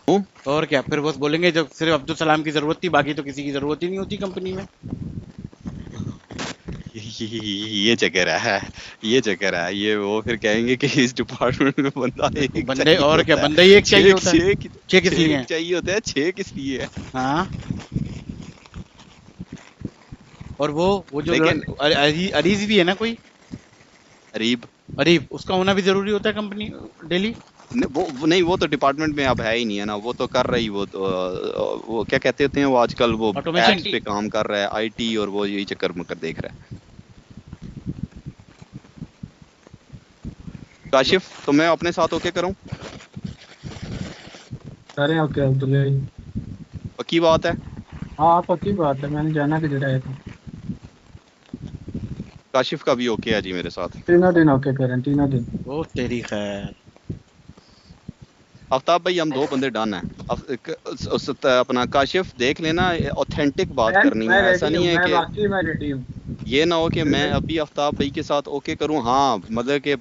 हूँ। और क्या, फिर बस बोलेंगे जब सिर्फ अब्दुल सलाम की जरूरत थी, बाकी तो किसी की जरूरत ही नहीं होती कंपनी में। ये चक्कर है, ये चक्कर है, ये वो फिर कहेंगे कि इस डिपार्टमेंट में बंदा एक बंदे, चाहिए और क्या, होता है। बंदा ही एक चाहिए छह होता छह है। चेक इसलिए छह हैं। चाहिए होता है, छह किस लिए है? हाँ। और वो जो लेकिन अरीज भी है ना कोई, अरीब, अरीब, उसका होना भी जरूरी होता है कंपनी डेली। नहीं वो तो डिपार्टमेंट में अब है ही नहीं है ना, वो तो कर रही, वो तो वो क्या कहते होते हैं, वो आजकल वो ऑटोमेशन। एप्स पे काम कर रहा है, आईटी, और वो यही चक्कर मकर देख रहा है। काशिफ, तो मैं अपने साथ ओके करूं? करें ओके अब्दुल भाई। पक्की बात है? हाँ पक्की बात है, मैंने जाना किधर है तो। काशिफ का भी ओके है जी मेरे साथ। तीनों दिन ओके करें, तीनों दिन। वो तेरी खैर। आफ्ताब भाई, हम दो बंदे डन है। अपना काशिफ देख लेना, ऑथेंटिक बात मैं करनी मैं है, ऐसा रेडी नहीं हूँ, है मैं कि वाकई में रेडी हूँ। ये ना हो कि मैं अभी आफ्ताब भाई के साथ ओके करूं, हाँ मतलब कि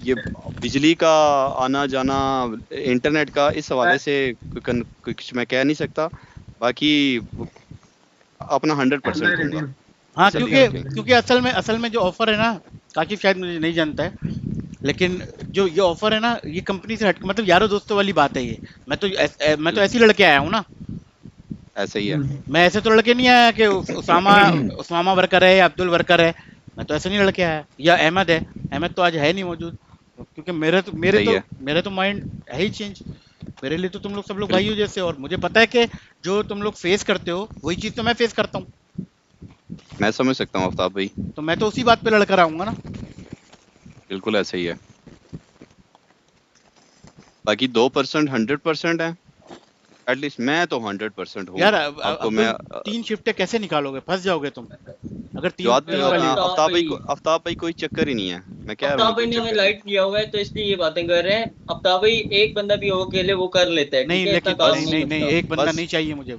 ये बिजली का आना जाना, इंटरनेट का, इस हवाले मैं से कुछ मैं कह नहीं सकता। बाकी अपना 100% मैं रेडी दूंगा, हूँ। हाँ, तसल्ली क्योंकि रखें। क्योंकि असल में जो ऑफर है ना, काशिफ शायद मुझे नहीं जानता है, लेकिन जो ये ऑफर है ना, ये कंपनी से हट, मतलब यारों दोस्तों वाली बात है ये। मैं तो ऐसे ही लड़के आया हूँ ना। ऐसे ही है। हम्म। मैं ऐसे तो लड़के नहीं आया कि उसामा वर्कर है या अब्दुल वर्कर है। मैं तो ऐसे नहीं लड़के आया, या अहमद है। अहमद तो आज है नहीं मौजूद, क्योंकि सही है। मेरे तो माइंड है ही चेंज। मेरे लिए तो तुम लोग सब लोग भाई हो बिल्कुल, जैसे, और मुझे पता है कि जो तुम लोग फेस करते हो वही चीज़ तो मैं फेस करता हूँ। मैं समझ सकता हूँ आफ्ताब भाई, तो मैं तो उसी बात पे लड़कर आऊंगा ना। बिल्कुल ऐसे ही है। बाकी 2% 100% है, एटलीस्ट मैं तो 100% हूँ। यार आपको मैं अब्दुल, 3 शिफ्टें कैसे निकालोगे, फंस जाओगे तुम अगर जो तीन आदमी तीन वाली। अपना आफ्ताब आफ्ताब भाई भाई, को, आफ्ताब भाई कोई चक्कर ही नहीं है, मैं कह रहा हूँ आफ्ताब भाई कोई ने हमें चक्कर नहीं। लाइट किया हुआ है तो इसलिए ये बातें कर रहे हैं। आफ्ताब भाई एक बंदा भी हो अकेले वो कर लेता है, नहीं, ठीक है, इतना लेकिन काम नहीं बस नहीं नहीं नहीं, होता। एक बंदा बस नहीं चाहिए मुझे,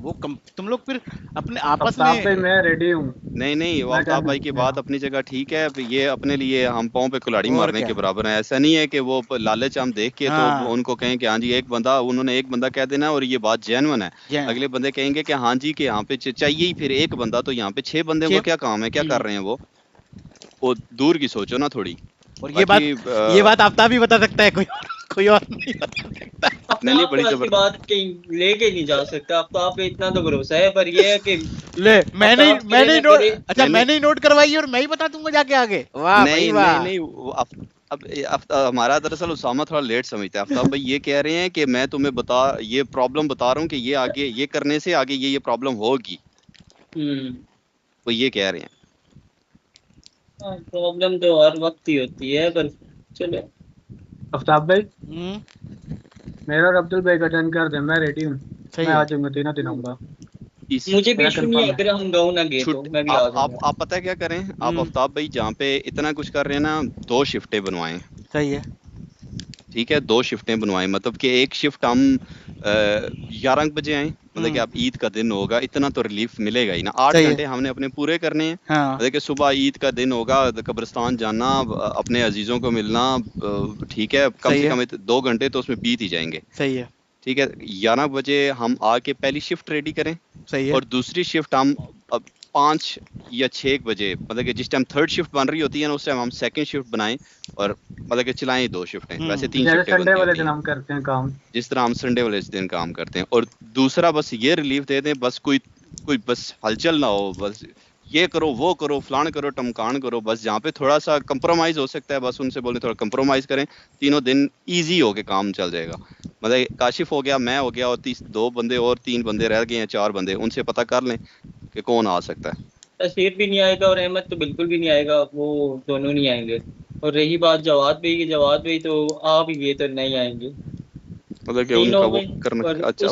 तुम लोग फिर अपने आपस आफ्ताब भाई में। मैं रेडी हूँ। नहीं नहीं, वो मैं आफ्ताब कहना भाई की बात अपनी जगह ठीक है, अब ये अपने लिए हम पाँव पे कुल्हाड़ी और मारने क्या। के बराबर है। ऐसा नहीं है कि वो लालच हम देख के तो हाँ। उनको कहें कि हाँ जी एक बंदा, उन्होंने एक बंदा कह देना और ये बात जेन्युइन है। जय। अगले बंदे कहेंगे कि हाँ जी, कि यहाँ पे चाहिए ही फिर एक बंदा, तो यहाँ पे 6 बंदों का छः। क्या काम है, क्या कर रहे हैं वो दूर की सोचो ना थोड़ी। और बाकी ये बात आफ्ताब भी बता सकता है, कोई और नहीं बता सकता। नहीं नहीं, आफ्ताब बड़ी तो ऐसी जबरदस्त। बात कहीं लेके नहीं जा सकता। आफ्ताब पे इतना तो भरोसा है, पर ये है कि ले, आफ्ताब करे मैंने ही ना नोट, करे। अच्छा नहीं नहीं मैंने ही नोट करवाई है और मैं ही बता दूंगा जाके आगे, वाह भाई नहीं नहीं वाह। नहीं, हमारा दरअसल उसामा थोड़ा लेट समझता है। आफ्ताब भाई ये कह रहे हैं कि मैं तुम्हें ये प्रॉब्लम बता रहा हूँ कि ये आगे, ये करने से आगे ये प्रॉब्लम होगी, हम्म। वो ये कह रहे हैं। प्रॉब्लम तो हर वक्त ही होती है, पर चलो। आफ्ताब भाई हम्म। मेरा और अब्दुल भाई का डन कर दे, मैं रेडी हूँ। सही मैं आ है। जाऊंगा, तीनों दिन आऊंगा। इस मुझे भी मेरा इशू नहीं है, कंफर्म है। अगर हम गाँव ना गए तो छुट मैं भी आ जाऊंगा। आप पता है क्या करें, आप हम्म। आफ्ताब भाई जहाँ पे इतना कुछ कर रहे हैं ना, 2 शिफ्टें बनवाएं। सही है। ठीक है, 2 शिफ्टें बनवाएं, मतलब कि एक शिफ्ट हम 11 बजे आए, मतलब कि हम्म। अब ईद का दिन होगा, इतना तो रिलीफ मिलेगा ही ना। आठ सही है। घंटे हमने अपने पूरे करने हैं, हाँ। मतलब कि सुबह ईद का दिन होगा, तो कब्रिस्तान जाना, अपने अजीजों को मिलना, ठीक है, कम सही से है। कम 2 घंटे तो उसमें बीत ही जाएंगे। सही है। ठीक है, 11 बजे हम आके पहली शिफ्ट रेडी करें, सही है। और दूसरी शिफ्ट हम अब 5 या 6 बजे, मतलब कि जिस टाइम थर्ड शिफ्ट बन रही होती है ना, उस टाइम हम सेकंड शिफ्ट बनाएं, और मतलब कि चलाएं 2 शिफ्टें, वैसे तीन जैसे शिफ्टें संडे बनती वाले होती दिन हैं, हम करते हैं काम। जिस तरह हम संडे वाले दिन काम करते हैं। और दूसरा बस ये रिलीफ दे दें, बस कोई कोई बस हलचल ना हो, बस ये करो वो करो फलान करो टमकान करो, बस जहाँ पे थोड़ा सा कंप्रोमाइज हो सकता है बस उनसे बोले थोड़ा कंप्रोमाइज करें, तीनों दिन इजी होके काम चल जाएगा। मतलब काशिफ हो गया, मैं हो गया, और 2 बंदे और 3 बंदे रह गए हैं, 4 बंदे, उनसे पता कर लें कि कौन आ सकता है। तस्वीर भी नहीं आएगा और अहमद तो बिल्कुल भी नहीं आएगा, वो दोनों नहीं आएंगे। और रही बात जवाद भाई की, जवाद भाई तो आ भी गए तो नहीं आएंगे। मतलब कि 3 उनका हो वो गए। करना। और अच्छा।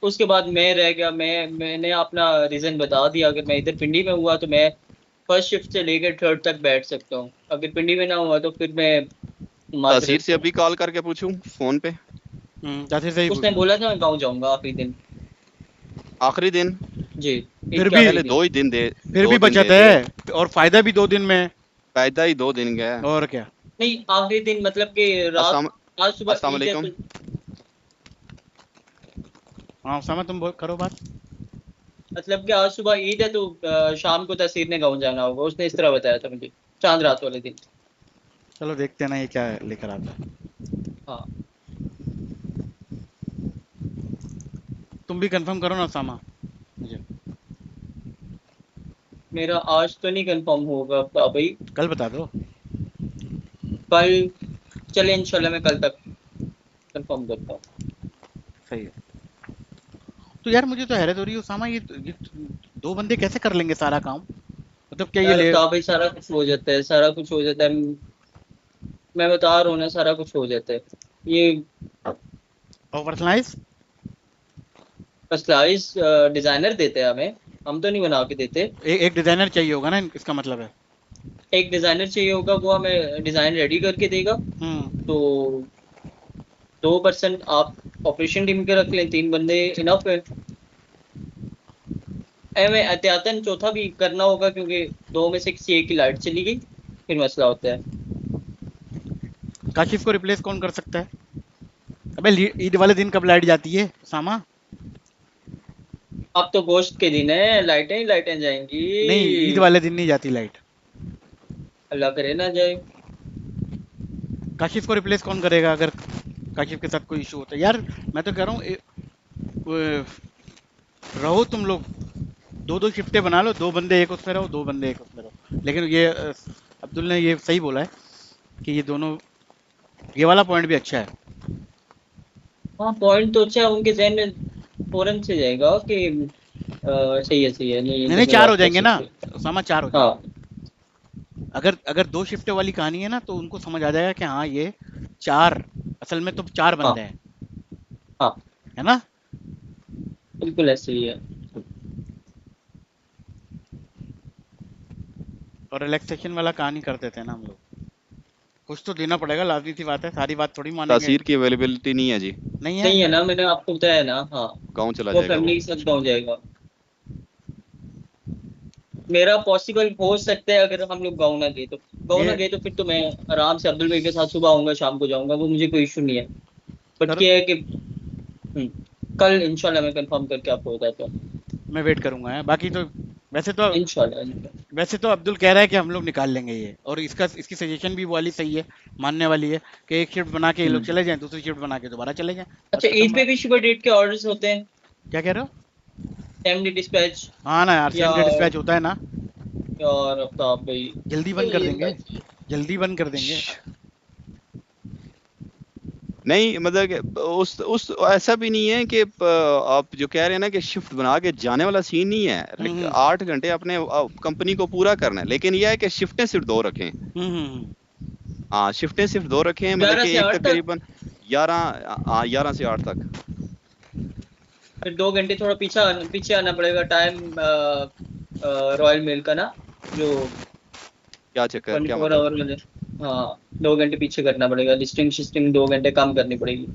उसके बाद मैं रह गया। मैंने अपना रीजन बता दिया, अगर मैं इधर पिंडी में हुआ तो मैं फर्स्ट शिफ्ट से लेकर थर्ड तक बैठ सकता हूँ, अगर पिंडी में ना हुआ तो फिर मैं तासीर माजरत से हूँ। अभी कॉल करके पूछूं फोन पे, जाते सही उसने पूछो। बोला था मैं गाँव जाऊंगा आखिरी दिन। आखिरी दिन? जी। फिर ईद के भी आखिरी पहले दिन। 2 ही दिन दे, फिर भी 2 दिन बचत दे दे, है, और फायदा भी 2 दिन में है। फायदा ही 2 दिन का है। और क्या। नहीं, आखिरी दिन मतलब कि रात, अस्सलाम आज सुबह अस्सलाम ईद है वालेकुम। तो। हाँ उसामा तुम करो बात। मतलब कि आज सुबह ईद है तो शाम को तहसीर ने गाँव जाना होगा, उसने इस तरह बताया था मुझे, चांद रात वाले दिन। चलो देखते हैं ना ये क्या लेकर आता है। हाँ। तुम भी कंफर्म करो ना उसामा मुझे। मेरा आज तो नहीं कंफर्म होगा भाई, कल बता दो। कल, चले इंशाल्लाह मैं कल तक कंफर्म करता हूँ। सही है। तो यार मुझे तो हैरत हो रही है उसामा, ये दो बंदे कैसे कर लेंगे सारा काम? मतलब क्या ये यार ले तो भाई सारा कुछ हो जाता है, सारा कुछ हो जाता है, मैं बता रहा हूँ ना, सारा कुछ हो जाता है। ये और पर्सनलाइज? पर्सनलाइज डिजाइनर देते हैं हमें, हम तो नहीं बना के देते। एक डिजाइनर चाहिए होगा ना इसका मतलब है। एक डिजाइनर चाहिए होगा, वो हमें डिजाइन रेडी करके देगा। हम्म। तो 2% आप ऑपरेशन टीम के रख लें, 3 बंदे इनफ है। हमें एहतियातन चौथा भी करना होगा, क्योंकि 2 में से किसी एक की लाइट चली गई फिर मसला होता है। काशिफ को रिप्लेस कौन कर सकता है? अबे ईद वाले दिन कब लाइट जाती है उसामा? अब तो गोश्त के दिन है, लाइटें ही लाइटें जाएंगी। नहीं, ईद वाले दिन नहीं जाती लाइट। अल्लाह करे ना जाए। काशिफ को रिप्लेस कौन करेगा अगर काशिफ के साथ कोई इशू होता है? यार मैं तो कह रहा हूँ रहो तुम लोग, दो दो शिफ्टें बना लो, 2 बंदे एक उसमें रहो, 2 बंदे एक उसमें रहो। लेकिन ये अब्दुल ने ये सही बोला है कि ये दोनों, ये वाला पॉइंट भी अच्छा है। हाँ पॉइंट तो अच्छा है, उनके जहन में फौरन से जाएगा कि सही है सही है, नहीं नहीं नहीं, इनसे 4 हो बात कर जाएंगे ना सकते हैं। उसामा, 4 हो हाँ। जाएंगे। अगर अगर 2 शिफ्टें वाली कहानी है ना तो उनको समझ आ जाएगा कि हाँ ये 4, असल में तो 4 हाँ। बंदे हैं, हाँ है ना? बिल्कुल ऐसे ही है। और रिलैक्सेशन वाला कहानी कर देते हैं ना हम लोग। कुछ तो देना पड़ेगा, लाजमी सी बात है, सारी बात थोड़ी मानेंगे। तासीर की अवेलेबिलिटी नहीं है जी, नहीं है। नहीं है ना, मैंने आपको बताया ना। हाँ गाँव चला वो जाएगा वो। फैमिली के साथ गाँव जाएगा। मेरा पॉसिबल हो सकता है अगर हम लोग गाँव ना गए तो, गाँव ना ये गए तो फिर तो मैं आराम से अब्दुल भाई के साथ सुबह आऊंगा शाम को जाऊंगा, वो मुझे कोई इशू नहीं है। बट कर, क्या है कि कल इंशाल्लाह मैं कंफर्म करके आपको बताता हूँ। मैं वेट करूंगा है बाकी तो। वैसे तो इंशाल्लाह। वैसे तो अब्दुल कह रहा है कि हम लोग निकाल लेंगे ये, और इसकी सजेशन भी वो वाली सही है, मानने वाली है कि एक शिफ्ट बना के ये लोग हम्म। चले जाएं, दूसरी शिफ्ट बना के दोबारा चले जाएं, बस अच्छा खत्म ईद पे बात। भी सुबह डेट के ऑर्डर्स होते हैं, क्या कह रहे हो? टाइमली डिस्पैच हाँ ना यार, या सेम डे डिस्पैच होता है ना। और आफ्ताब भाई। जल्दी बंद कर देंगे, जल्दी बंद कर देंगे। नहीं मतलब कि उस ऐसा भी नहीं है कि आप जो कह रहे हैं ना कि शिफ्ट बना के जाने वाला सीन नहीं है। 8 घंटे अपने कंपनी को पूरा करना है, लेकिन यह है कि शिफ्टें सिर्फ 2 रखें। हाँ शिफ्टें सिर्फ 2 रखें, मतलब 11 कि से एक 8 तक। तकरीबन 11 से 8 तक। फिर 2 घंटे थोड़ा पीछे आना पड़ेगा टाइम रॉयल मेल का ना, जो क्या चक्कर, ट्वेंटी क्या फोर मतलब? आवर में। हाँ 2 घंटे पीछे करना पड़ेगा, लिस्टिंग शिस्टिंग 2 घंटे कम करनी पड़ेगी।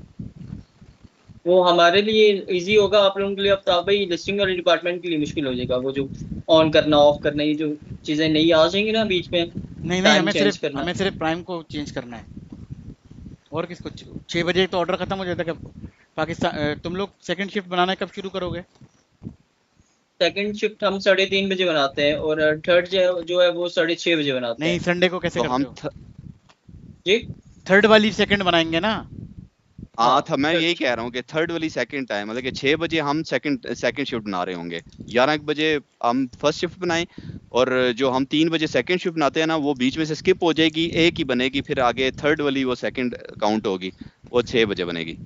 वो हमारे लिए इजी होगा, आप लोगों के लिए आफ्ताब भाई लिस्टिंग वाले डिपार्टमेंट के लिए मुश्किल हो जाएगा, वो जो ऑन करना ऑफ करना, ये जो चीजें नहीं आ जाएंगी ना बीच में, नहीं नहीं, टाइम चेंज करना। हमें सिर्फ प्राइम को चेंज करना है। और किसको? 6 बजे तो ऑर्डर खत्म हो जाता है। पाकिस्तान तुम लोग सेकंड शिफ्ट बनाना कब शुरू करोगे? सेकंड शिफ्ट हम 3:30 बजे बनाते हैं, और थर्ड जो है वो 6:30 बजे बनाते नहीं, हैं। संडे को कैसे तो करते हम हो? जी। थर्ड वाली सेकंड बनाएंगे ना। हाँ हाँ था, मैं यही थर्ड। कह रहा हूँ कि थर्ड वाली सेकंड टाइम, मतलब कि 6 बजे हम सेकंड शिफ्ट बना रहे होंगे, 11 बजे हम फर्स्ट शिफ्ट बनाएं, और जो हम 3 बजे सेकंड शिफ्ट बनाते हैं ना वो बीच में से स्किप हो जाएगी, एक ही बनेगी, फिर आगे थर्ड वाली वो सेकंड काउंट होगी, वो 6 बजे बनेगी।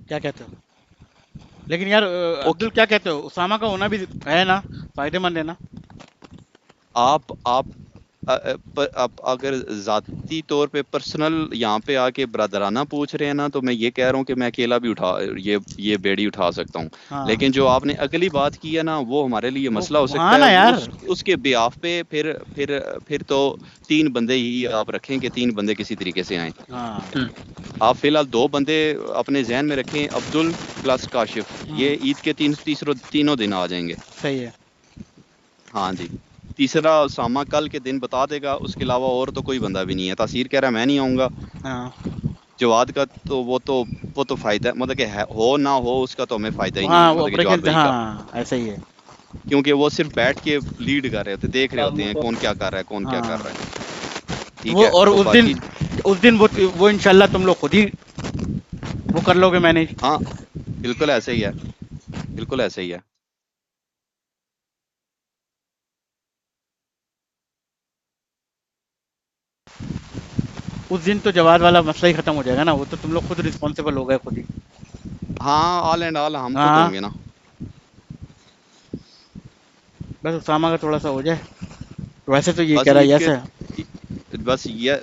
क्या कहते हो? लेकिन यार ओके। अब्दुल क्या कहते हो, उसामा का होना भी है ना, फायदेमंद है ना? आप आप अगर जाती तौर पे पर्सनल यहाँ पे आके ब्रदराना पूछ रहे हैं ना, तो मैं ये कह रहा हूँ कि मैं अकेला भी ये बेड़ी उठा सकता हूँ। हाँ लेकिन जो आपने अगली बात की है ना, वो हमारे लिए वो मसला हो हाँ सकता ना है, यार। उसके बिहाफ पे फिर तो 3 बंदे ही आप रखें कि 3 बंदे किसी तरीके से आए। हाँ। आप फिलहाल 2 बंदे अपने जहन में रखें, अब्दुल प्लस काशिफ, ये ईद के तीनों दिन आ जाएंगे। सही है। हाँ जी, तीसरा सामा कल के दिन बता देगा, उसके अलावा और तो कोई बंदा भी नहीं है। तासीर कह रहा है मैं नहीं आऊंगा, हाँ जवाद का तो वो तो फायदा मतलब कि हो ना हो उसका तो हमें फायदा ही नहीं हाँ है, वो मतलब कि जवाद ऑपरेशन भाई का, हाँ ऐसा ही है। क्योंकि वो सिर्फ बैठ के लीड कर रहे होते, देख रहे हाँ, होते हैं वो कौन क्या कर रहा है, कौन क्या कर हाँ रहा है। ठीक वो है, और तो बाकी उस दिन वो इंशाल्लाह तुम लोग खुद ही वो कर लोगे मैनेज। हाँ बिल्कुल ऐसे ही है, बिल्कुल ऐसे ही है। उस दिन तो जवाब वाला मसला ही खत्म हो जाएगा ना, वो तो तुम लोग खुद रिस्पॉन्सिबल हो गए खुद ही। हाँ ऑल एंड ऑल हम खुद हाँ होंगे ना। बस उसामा का थोड़ा सा हो जाए, वैसे तो ये बस कह रहा है ईद यस के है। बस ये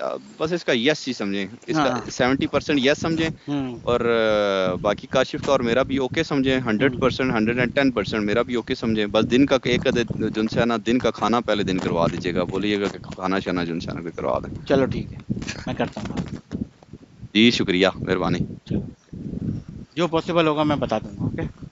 बस इसका यस ही समझें, इसका हाँ 70% यस समझें, हम्म और बाकी काशिफ का और मेरा भी ओके समझें, 100% 110% मेरा भी ओके समझें। बस दिन का एक आधे जुनसाना दिन का खाना पहले दिन करवा दीजिएगा, बोलिएगा कि खाना शाना जुनसाना भी करवा दें। चलो ठीक है, मैं करता हूँ बात। जी शुक्रिया, मेहरबानी। चलो जो पॉसिबल होगा मैं बता दूंगा। ओके।